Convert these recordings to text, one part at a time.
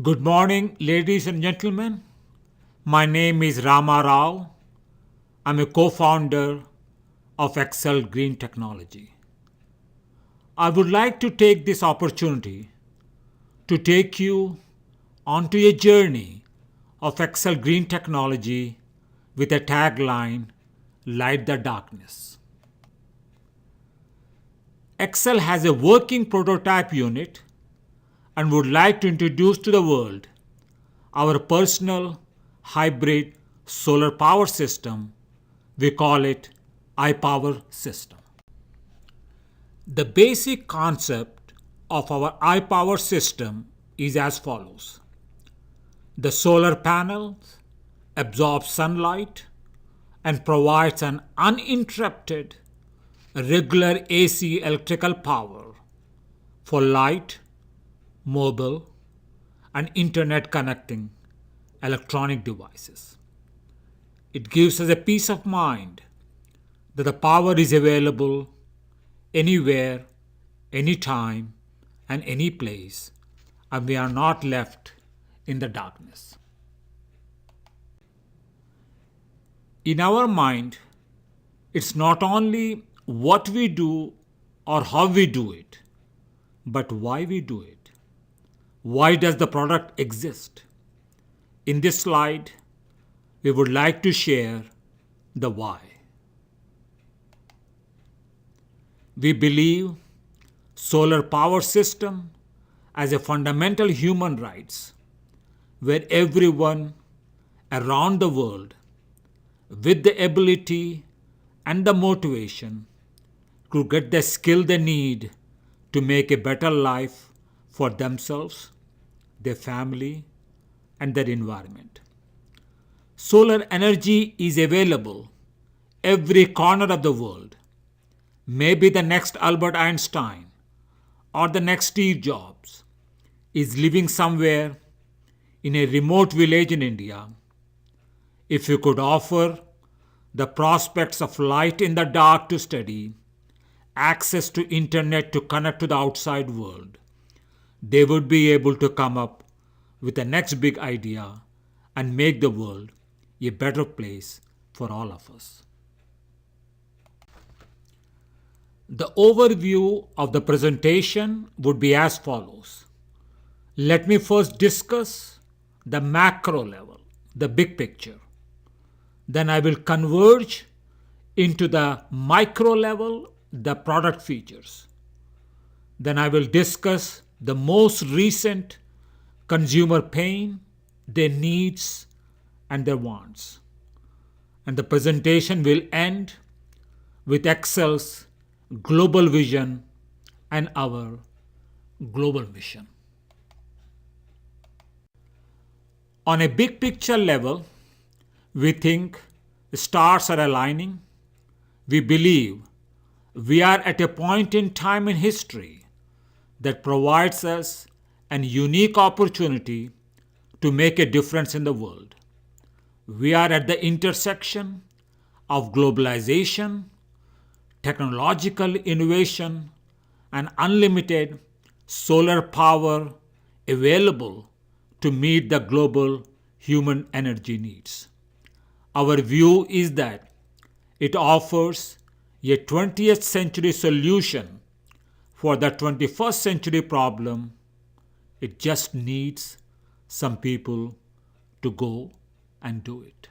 Good morning, ladies and gentlemen. My name is Rama Rao. I'm a co founder of Excel Green Technology. I would like to take this opportunity to take you onto a journey of Excel Green Technology with a tagline Light the Darkness. Excel has a working prototype unit and would like to introduce to the world our personal hybrid solar power system. We call it iPower system. The basic concept of our iPower system is as follows. The solar panels absorb sunlight and provides an uninterrupted regular AC electrical power for light, mobile, and internet connecting electronic devices. It gives us a peace of mind that the power is available anywhere, anytime, and any place, and we are not left in the darkness. In our mind, it's not only what we do or how we do it, but why we do it. Why does the product exist? In this slide, we would like to share the why. We believe solar power system as a fundamental human rights where everyone around the world with the ability and the motivation to get the skill they need to make a better life for themselves, their family, and their environment. Solar energy is available every corner of the world. Maybe the next Albert Einstein or the next Steve Jobs is living somewhere in a remote village in India. If you could offer the prospects of light in the dark to study, access to internet to connect to the outside world, they would be able to come up with the next big idea and make the world a better place for all of us. The overview of the presentation would be as follows. Let me first discuss the macro level, the big picture. Then I will converge into the micro level, the product features. Then I will discuss the most recent consumer pain, their needs, and their wants. And the presentation will end with Excel's global vision and our global mission. On a big picture level, we think the stars are aligning. We believe we are at a point in time in history that provides us an unique opportunity to make a difference in the world. We are at the intersection of globalization, technological innovation, and unlimited solar power available to meet the global human energy needs. Our view is that it offers a 20th century solution for the 21st century problem. It just needs some people to go and do it.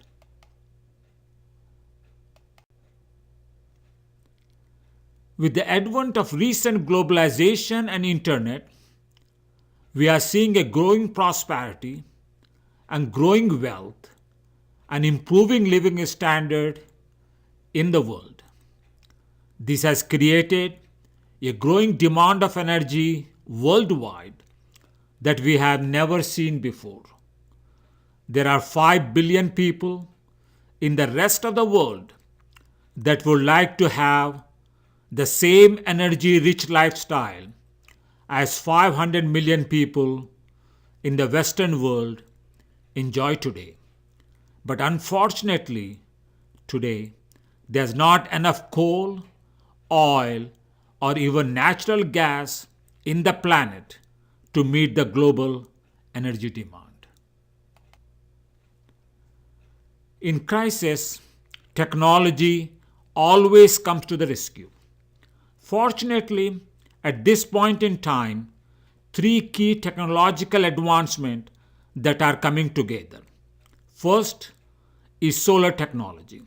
With the advent of recent globalization and internet, we are seeing a growing prosperity and growing wealth and improving living standard in the world. This has created a growing demand of energy worldwide that we have never seen before. There are 5 billion people in the rest of the world that would like to have the same energy rich lifestyle as 500 million people in the Western world enjoy today. But unfortunately, today, there's not enough coal, oil, or even natural gas in the planet to meet the global energy demand. In crisis, technology always comes to the rescue. Fortunately, at this point in time, three key technological advancements that are coming together. First is solar technology.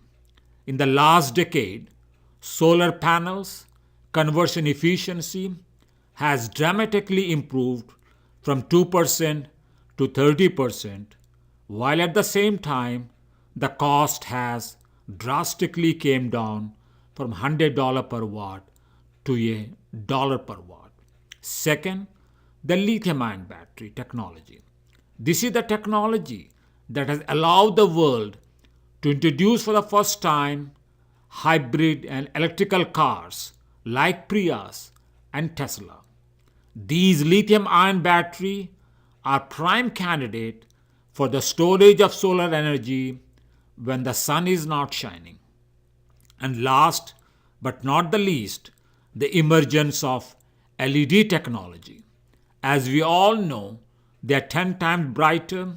In the last decade, solar panels conversion efficiency has dramatically improved from 2% to 30%, while at the same time, the cost has drastically came down from $100 per watt to $1 per watt. Second, the lithium ion battery technology. This is the technology that has allowed the world to introduce for the first time hybrid and electrical cars like Prius and Tesla. These lithium ion battery are prime candidate for the storage of solar energy when the sun is not shining. And last but not the least, the emergence of LED technology. As we all know, they are 10 times brighter,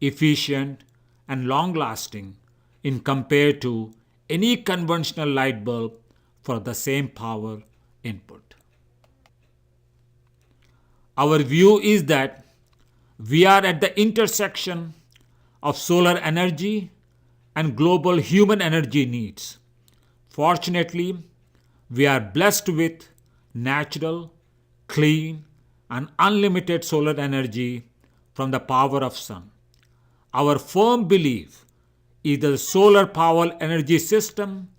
efficient, and long lasting in compared to any conventional light bulb for the same power input. Our view is that we are at the intersection of solar energy and global human energy needs. Fortunately, we are blessed with natural, clean, and unlimited solar energy from the power of sun. Our firm belief is that the solar power energy system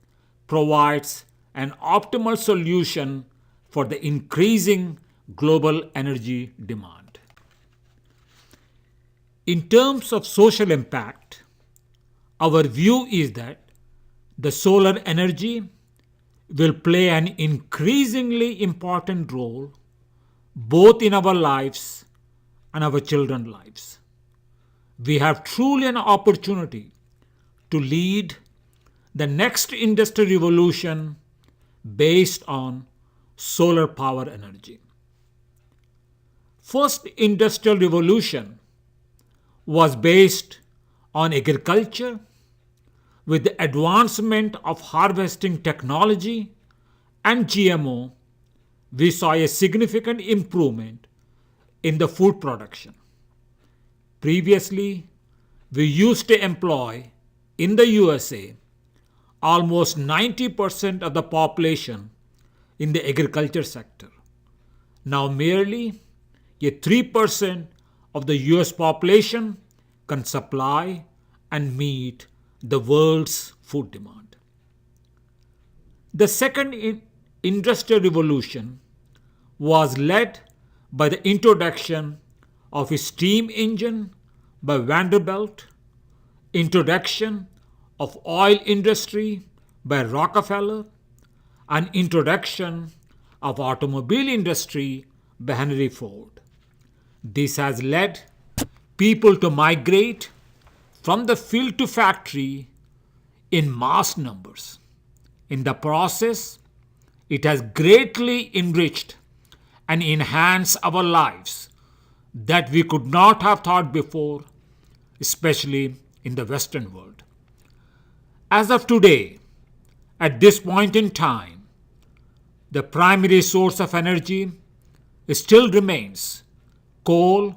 provides an optimal solution for the increasing global energy demand. In terms of social impact, our view is that the solar energy will play an increasingly important role both in our lives and our children's lives. We have truly an opportunity to lead the next industrial revolution based on solar power energy. First industrial revolution was based on agriculture with the advancement of harvesting technology and GMO. We saw a significant improvement in the food production. Previously, we used to employ in the USA almost 90% of the population in the agriculture sector. Now merely 3% of the US population can supply and meet the world's food demand. The second industrial revolution was led by the introduction of a steam engine by Vanderbilt, introduction of oil industry by Rockefeller, and introduction of automobile industry by Henry Ford. This has led people to migrate from the field to factory in mass numbers. In the process, it has greatly enriched and enhanced our lives that we could not have thought before, especially in the Western world. As of today, at this point in time, the primary source of energy still remains coal,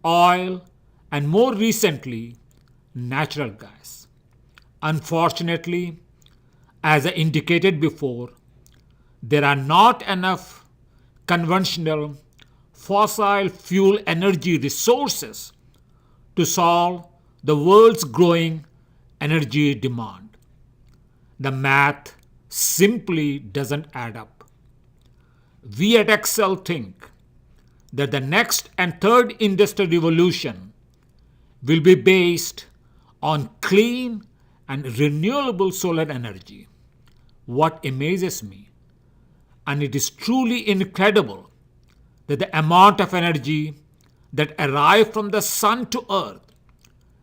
oil, and more recently, natural gas. Unfortunately, as I indicated before, there are not enough conventional fossil fuel energy resources to solve the world's growing energy demand. The math simply doesn't add up. We at Excel think that the next and third industrial revolution will be based on clean and renewable solar energy. What amazes me, and it is truly incredible, that the amount of energy that arrives from the sun to earth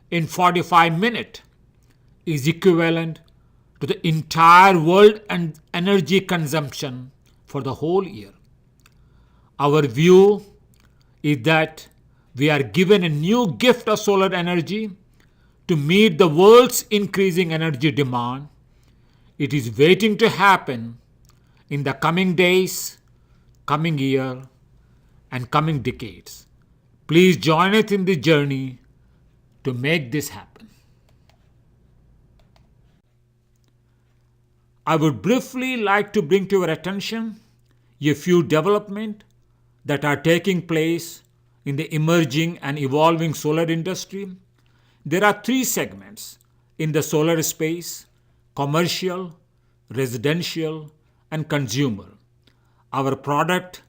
in 45 minutes is equivalent to the entire world and energy consumption for the whole year. Our view is that We are given a new gift of solar energy to meet the world's increasing energy demand. It is waiting to happen in the coming days, coming year, and coming decades. Please join us in the journey to make this happen. I would briefly like to bring to your attention a few developments that are taking place in the emerging and evolving solar industry. There are three segments in the solar space: commercial, residential, and consumer. Our product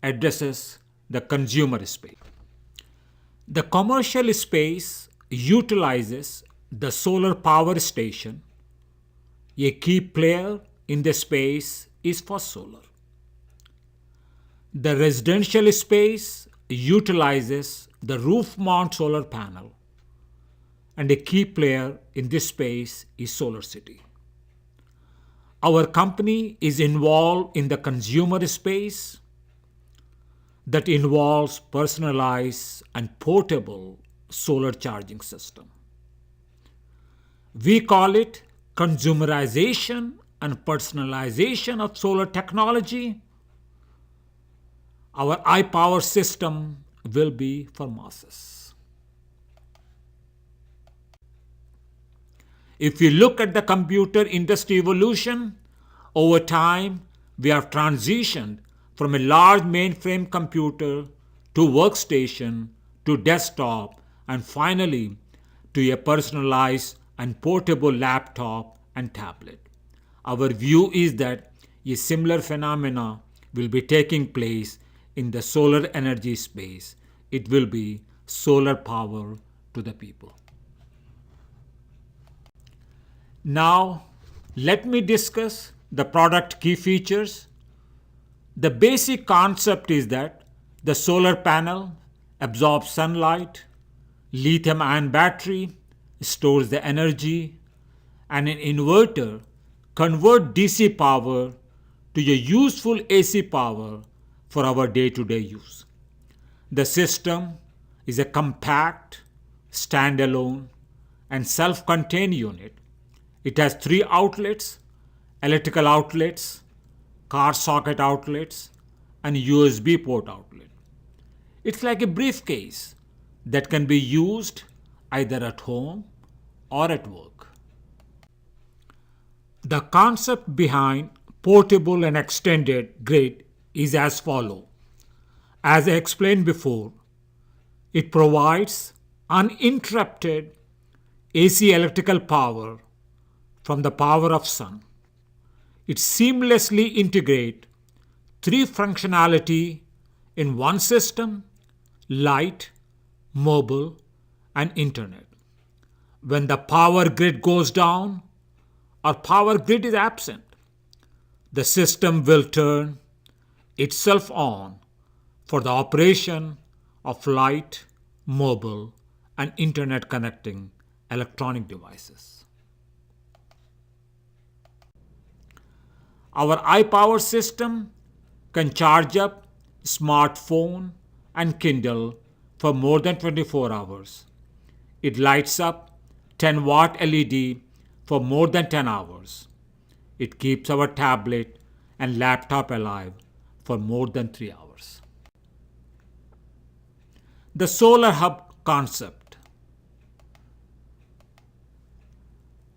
addresses the consumer space. The commercial space utilizes the solar power station. A key player in the space is for solar. The residential space utilizes the roof mount solar panel, and a key player in this space is SolarCity. Our company is involved in the consumer space that involves personalized and portable solar charging system. We call it consumerization and personalization of solar technology. Our iPower system will be for masses. If we look at the computer industry evolution, over time we have transitioned from a large mainframe computer to workstation to desktop and finally to a personalized and portable laptop and tablet. Our view is that a similar phenomena will be taking place in the solar energy space. It will be solar power to the people. Now, let me discuss the product key features. The basic concept is that the solar panel absorbs sunlight, lithium-ion battery stores the energy, and an inverter converts DC power to a useful AC power for our day-to-day use. The system is a compact, standalone, and self-contained unit. It has three outlets: electrical outlets, car socket outlets, and USB port outlet. It's like a briefcase that can be used either at home or at work. The concept behind portable and extended grid is as follows. As I explained before, it provides uninterrupted AC electrical power from the power of sun. It seamlessly integrates three functionality in one system: light, mobile, and internet. When the power grid goes down or power grid is absent, the system will turn itself on for the operation of light, mobile, and internet connecting electronic devices. Our iPower system can charge up smartphone and Kindle for more than 24 hours. It lights up 10-watt LED for more than 10 hours. It keeps our tablet and laptop alive for more than 3 hours. The solar hub concept.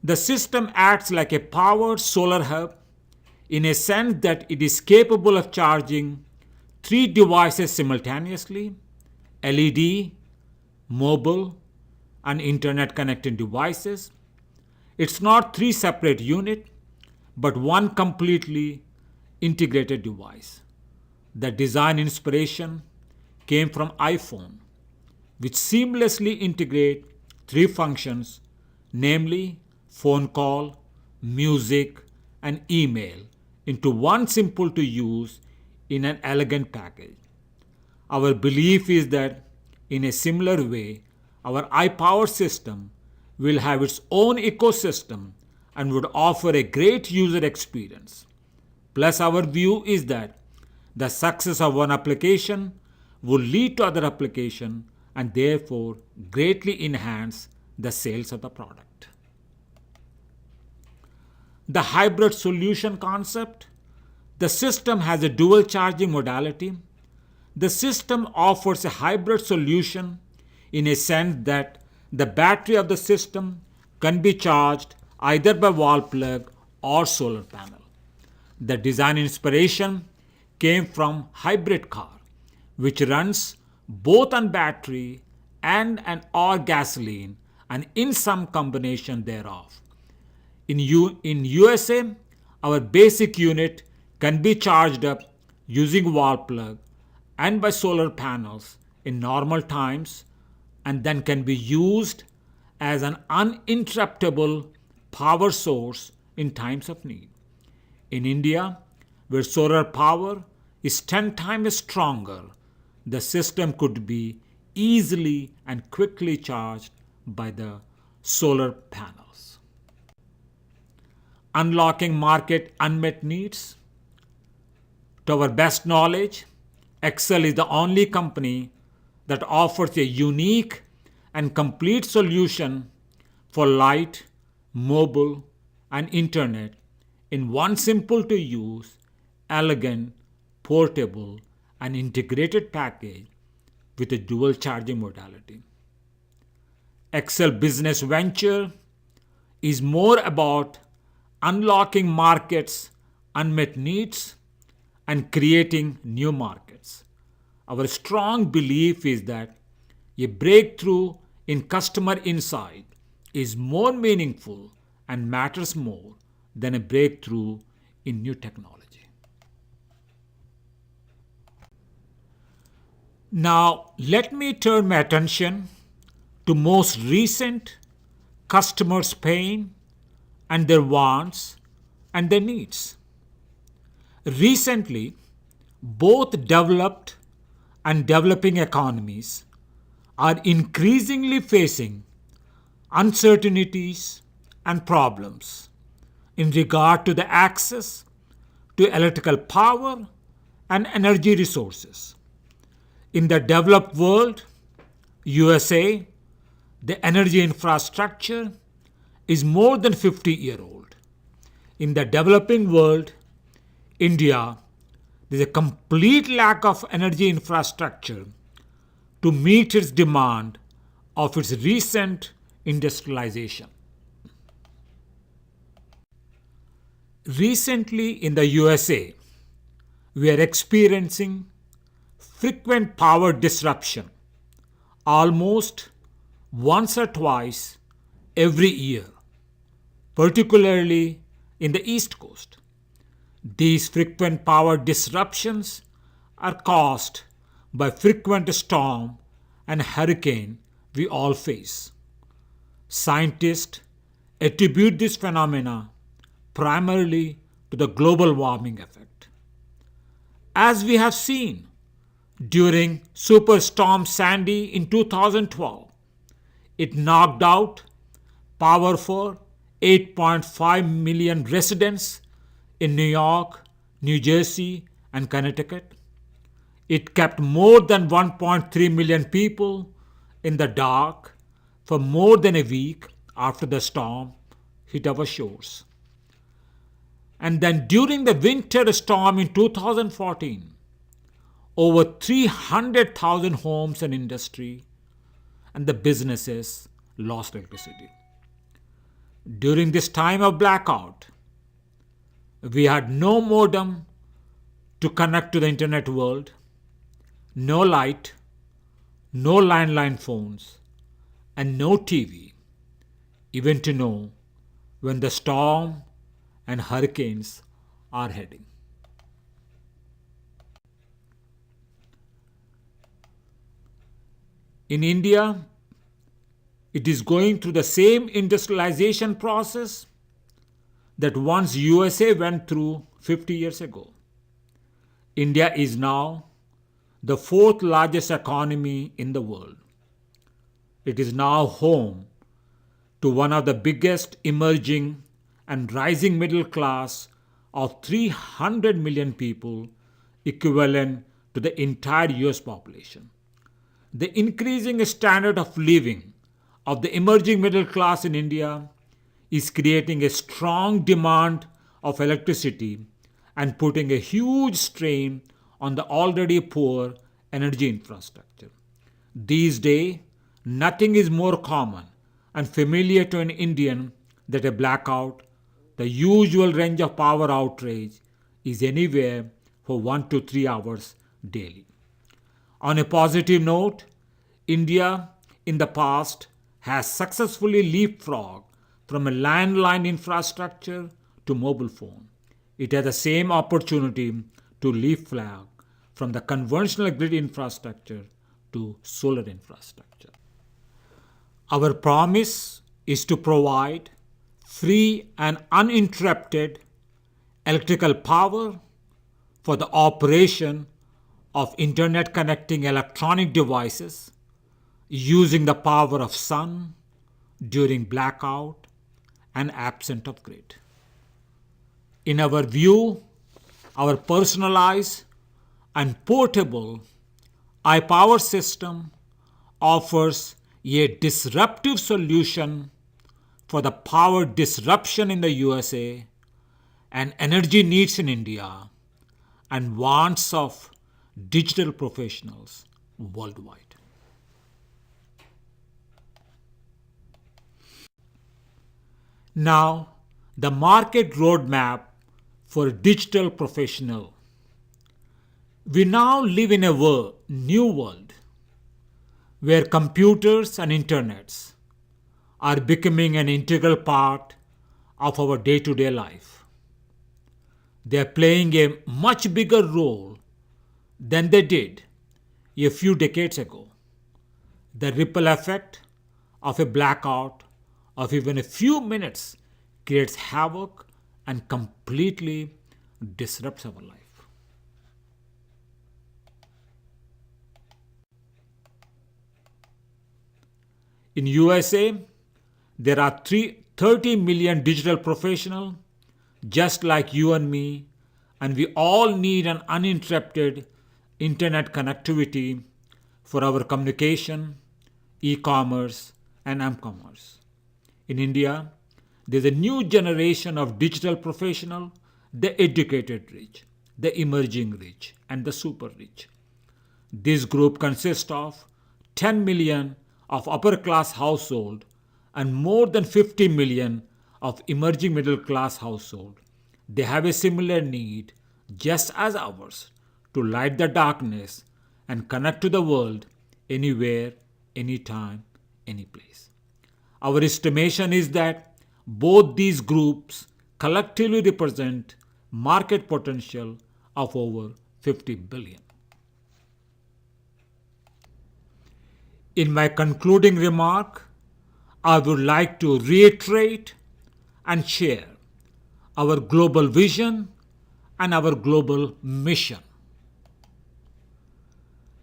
The system acts like a powered solar hub in a sense that it is capable of charging three devices simultaneously: LED, mobile, and internet connected devices. It's not three separate units, but one completely integrated device. The design inspiration came from iPhone, which seamlessly integrate three functions, namely phone call, music, and email, into one simple to use in an elegant package. Our belief is that in a similar way, our iPower system will have its own ecosystem and would offer a great user experience. Plus, our view is that the success of one application will lead to other application and therefore greatly enhance the sales of the product. The hybrid solution concept. The system has a dual charging modality. The system offers a hybrid solution in a sense that the battery of the system can be charged either by wall plug or solar panel. The design inspiration came from hybrid car, which runs both on battery and an or gasoline and in some combination thereof. In USA, our basic unit can be charged up using wall plug and by solar panels in normal times and then can be used as an uninterruptible power source in times of need. In India, where solar power is 10 times stronger, the system could be easily and quickly charged by the solar panels. Unlocking market unmet needs. To our best knowledge, Excel is the only company that offers a unique and complete solution for light, mobile, and internet in one simple to use, elegant, portable, and integrated package with a dual charging modality. Excel Business Venture is more about unlocking markets' unmet needs and creating new markets. Our strong belief is that a breakthrough in customer insight is more meaningful and matters more than a breakthrough in new technology. Now, let me turn my attention to most recent customers' pain and their wants and their needs. Recently, both developed and developing economies are increasingly facing uncertainties and problems in regard to the access to electrical power and energy resources. In the developed world, USA, the energy infrastructure is more than 50-year-old. In the developing world, India, there is a complete lack of energy infrastructure to meet its demand of its recent industrialization. Recently in the USA, we are experiencing frequent power disruption almost once or twice every year, particularly in the East Coast. These frequent power disruptions are caused by frequent storm and hurricane we all face. Scientists attribute this phenomena primarily to the global warming effect. As we have seen during Superstorm Sandy in 2012, it knocked out power for 8.5 million residents in New York, New Jersey, and Connecticut. It kept more than 1.3 million people in the dark for more than a week after the storm hit our shores. And then during the winter storm in 2014, over 300,000 homes and industry and the businesses lost electricity. During this time of blackout, we had no modem to connect to the internet world, no light, no landline phones, and no TV, even to know when the storm and hurricanes are heading. In India, it is going through the same industrialization process that once USA went through 50 years ago. India is now the fourth largest economy in the world. It is now home to one of the biggest emerging and rising middle class of 300 million people, equivalent to the entire US population. The increasing standard of living of the emerging middle class in India is creating a strong demand of electricity and putting a huge strain on the already poor energy infrastructure. These days, nothing is more common and familiar to an Indian than a blackout. The usual range of power outrage is anywhere for 1 to 3 hours daily. On a positive note, India in the past has successfully leapfrogged from a landline infrastructure to mobile phone. It has the same opportunity to leapfrog from the conventional grid infrastructure to solar infrastructure. Our promise is to provide free and uninterrupted electrical power for the operation of internet connecting electronic devices using the power of sun during blackout and absence of grid. In our view, our personalized and portable iPower system offers a disruptive solution for the power disruption in the USA and energy needs in India and wants of digital professionals worldwide. Now, the market roadmap for digital professional. We now live in a new world where computers and internets are becoming an integral part of our day-to-day life. They are playing a much bigger role than they did a few decades ago. The ripple effect of a blackout of even a few minutes creates havoc and completely disrupts our life. In USA, there are 30 million digital professionals just like you and me, and we all need an uninterrupted internet connectivity for our communication, e-commerce, and m-commerce. In India, there's a new generation of digital professional, the educated rich, the emerging rich, and the super rich. This group consists of 10 million of upper class household and more than 50 million of emerging middle class household. They have a similar need just as ours to light the darkness and connect to the world anywhere, anytime, any place. Our estimation is that both these groups collectively represent market potential of over 50 billion. In my concluding remark, I would like to reiterate and share our global vision and our global mission.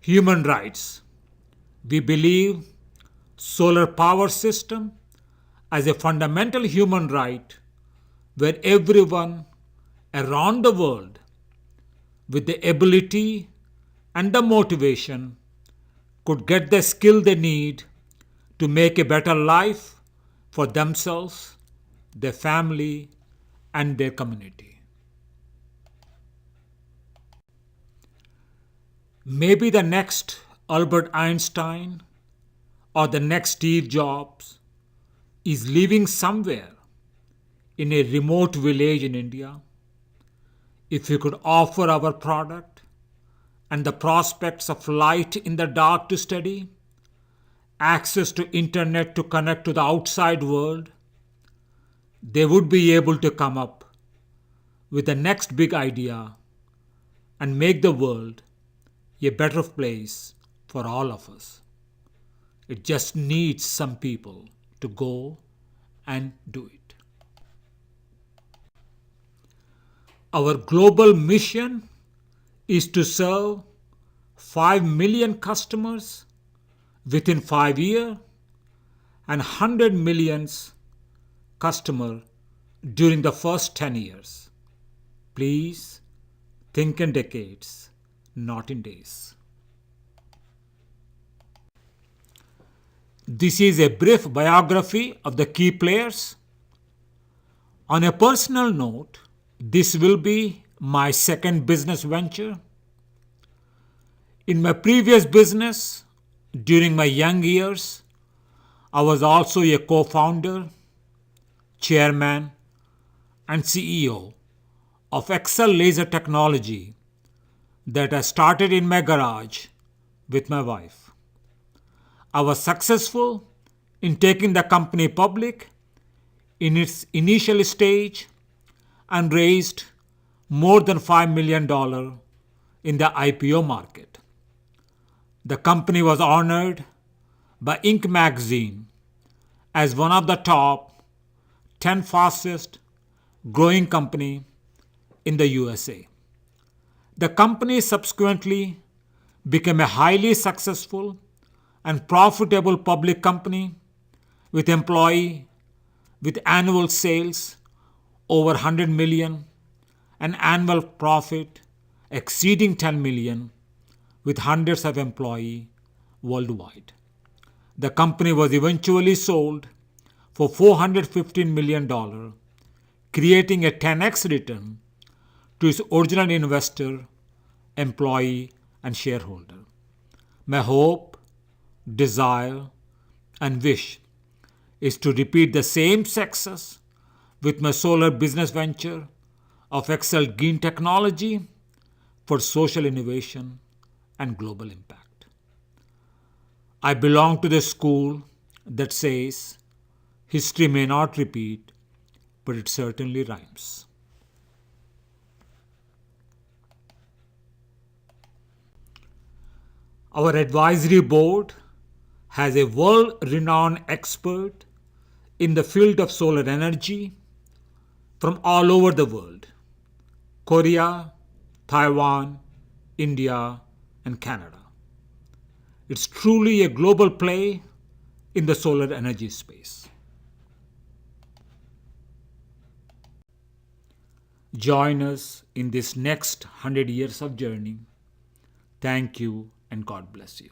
Human rights. We believe solar power system as a fundamental human right where everyone around the world with the ability and the motivation could get the skill they need to make a better life for themselves, their family, and their community. Maybe the next Albert Einstein or the next Steve Jobs is living somewhere in a remote village in India. If we could offer our product and the prospects of light in the dark to study, access to internet to connect to the outside world, they would be able to come up with the next big idea and make the world a better place for all of us. It just needs some people to go and do it. Our global mission is to serve 5 million customers within 5 years and 100 million customers during the first 10 years. Please think in decades, not in days. This is a brief biography of the key players. On a personal note, this will be my second business venture. In my previous business, during my young years, I was also a co-founder, chairman, and CEO of Excel Laser Technology that I started in my garage with my wife. I was successful in taking the company public in its initial stage and raised more than $5 million in the IPO market. The company was honored by Inc. magazine as one of the top 10 fastest growing company in the USA. The company subsequently became a highly successful and profitable public company with annual sales over 100 million and annual profit exceeding 10 million with hundreds of employees worldwide. The company was eventually sold for $415 million, creating a 10x return to its original investor, employee, and shareholder. My hope, desire, and wish is to repeat the same success with my solar business venture of Excel Green Technology for social innovation and global impact. I belong to the school that says history may not repeat, but it certainly rhymes. Our advisory board has a world-renowned expert in the field of solar energy from all over the world: Korea, Taiwan, India, and Canada. It's truly a global play in the solar energy space. Join us in this next 100 years of journey. Thank you and God bless you.